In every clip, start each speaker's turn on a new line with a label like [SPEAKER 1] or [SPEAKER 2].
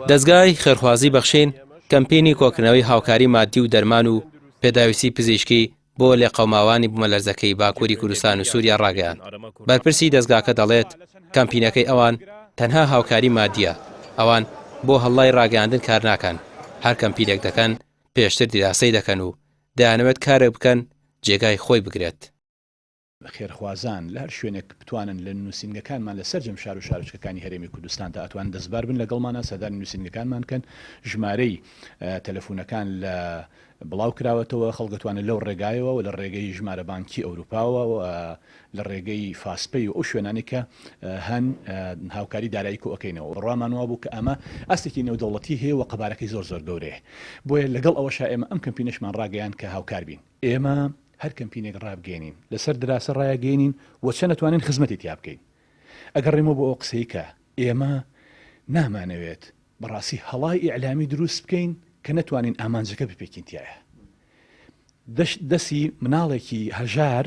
[SPEAKER 1] دەستگای خێرخوازی بەخشین کەمپینی کۆکردنەوەی هاوکاری مادی و دەرمان و پێداویستی پزیشکی بۆ لێقەوماوانی بوومەلەرزەکەی باکووری کوردستان و سووریا ڕاگەیاند. بەرپرسی دەستگاکە دەڵێت کەمپینەکەی ئەوان تەنها هاوکاری مادیە، ئەوان بۆ هەڵای ڕاگەاندن کار ناکەن، هەر کەمپینێک دەکەن پێشتر دیراسەی دەکەن و دەیانەوێت کارێک بکەن جێگای خۆی بگرێت.
[SPEAKER 2] خێرخوازان لە هەر شوێنێک بتوانن لە نووسینگەکانمان لە سەرجەم شار و شارچکەکانی هەرێمی کوردستاندا ئەتوان دەستبار بن لەگەڵمانە سەردانی نووسینگەکانمان کەن ژمارەی تەلەفۆنەکان لە بڵاو کراوەتەوە خەڵگەتوانە لەو ڕێگایەوە و لە ڕێگەی ژمارە بانکی ئەوروپاوە و لە ڕێگەی فاسپەی و ئەو شوێنانی کە هەن هاوکاری دارایی کۆکەینەوە ڕامانوا بوو کە ئەمە ئەستێکی نێودەوڵەتی هەیە و قەبارەکەی زۆر گەورەیە بۆیە لەگەڵ ئەوەش ئێمە ئەم کەمپینەشمان ڕاگەیان کە هاوکار بین ئێمە هەر کەمپینێک ڕابگەێنین لەسەر دراسە ڕایەگەێنین و چە نەتوانین خزمەتی تیا بکەین ئەگەر ڕێمە بۆ ئەو قسەی کە ئێمە نامانەوێت بەڕاستی هەڵای ئیعلامی دروست بکەین کە نەتوانین ئامانجەکە بپێکین تایە دەستی مناڵێکی هەژار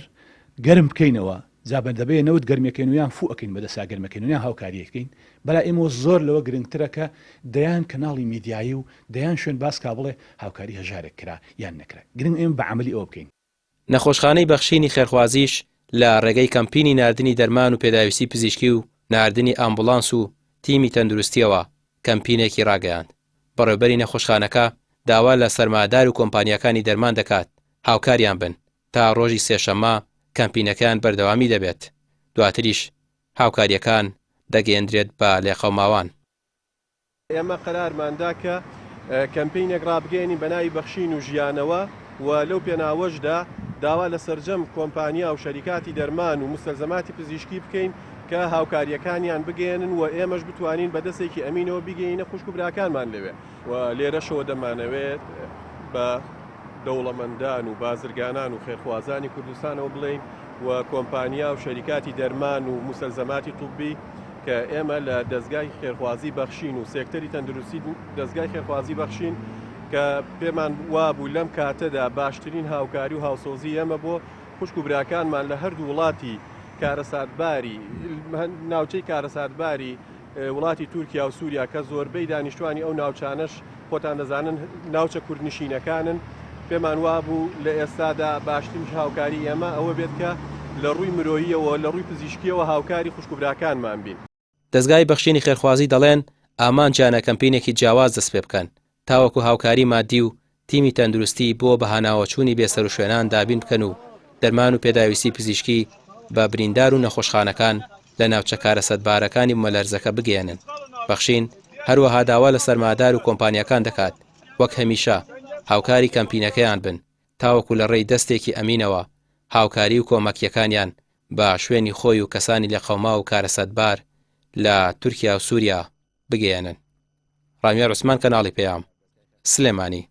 [SPEAKER 2] گەرم بکەینەوە جابە دەبێت نەوت گەرمەکەین و یان فوئەکەین بەدەسا گەرمەکەین و یان هاوکاریەکەین بەلا ئێمە زۆر لەوە گرنگترەکە دەیان کەناڵی میدیایی و دەیان شوێن باسکا بڵێ هاوکاری هەژارێک کرا یان نەکرا گرنگ ئێمە بە عەمەلی ئەوە بکەین.
[SPEAKER 1] نەخۆشخانەی بەخشینی خێرخوازیش لە ڕێگەی کەمپینی ناردنی دەرمان و پێداویستی پزیشکی و ناردنی ئامبولانس و تیمی تەندروستیەوە کەمپینێکی ڕاگەیاند. بەڕێوەبەری نەخۆشخانەکە داوا لە سەرمادار و کۆمپانیەکانی دەرمان دەکات هاوکاریان بن تا ڕۆژی سێشەممە کەمپینەکان بەردەوامی دەبێت، دواتریش هاوکاریەکان دەگەیەندرێت بە لێقەوماوان.
[SPEAKER 3] ئێمە قەرارماندا کە کەمپینێک ڕابگەێنی بەناوی بەخشین و ژیانەوە و لەو پێناوەشدا داوا لە سەرجەم کۆمپانیا و شەریکاتی دەرمان و مستەلزەماتی پزیشکی بکەین کە هاوکاریەکانیان بگەێنن و ئێمەش بتوانین بەدەستێکی ئەمینەوە بگەینە خوشک و براکانمان لەوێ و لێرەشەوە دەمانەوێت بە دەوڵەمەندان و بازرگانان و خێرخوازانی کوردستانەوە بڵین و کۆمپانیا و شەریکاتی دەرمان و مستەلزەماتی توبی کە ئێمە لە دەستگای خێرخوازی بەخشین و سێکتەری تەندروستی دەستگای خێرخوازی بەخشین کە پێمان وابوو لەم کاتەدا باشترین هاوکاری و هاوسۆزی ئەمە بۆ خوشک و براکانمان لە هەردوو وڵاتی کارەساتباری ناوچەی کارەساتباری وڵاتی تورکیا و سووریا کە زۆربەی دانیشتوانی ئەو ناوچانەش خۆتان دەزانن ناوچە کوردنشینەکانن پێمان وابوو لە ئێستادا باشترین هاوکاری ئێمە ئەوە بێت کە لە ڕووی مرۆییەوە لە ڕووی پزیشکیەوە هاوکاری خوشک و براکانمان بین.
[SPEAKER 1] دەستگای بەخشینی خێرخوازی دەڵێن ئامانجیانە کەمپینێکی جیاواز دەست پێ بکەن تاوەکو هاوکاری مادی و تیمی تەندروستی بۆ بەهاناوەچوونی بێسەر و شوێنان دابین بکەن و دەرمان و پێداویستی پزیشکی بە بریندار و نەخۆشخانەکان لە ناوچە کارەسەتبارەکانی بوومەلەرزەکە بگەێنن. بەخشین هەروەها داوا لە سەرمادار و کۆمپانیەکان دەکات وەک هەمیشە هاوکاری کەمپینەکەیان بن تاوەکو لە ڕێی دەستێکی ئەمینەوە هاوکاری و کۆمەکیەکانیان بە شوێنی خۆی و کەسانی لە قەوما و کارەسەتبار لە تورکیا و سووریا بگەێنن. ڕامیار عوسمان، کەناڵی پەیام، سلێمانی.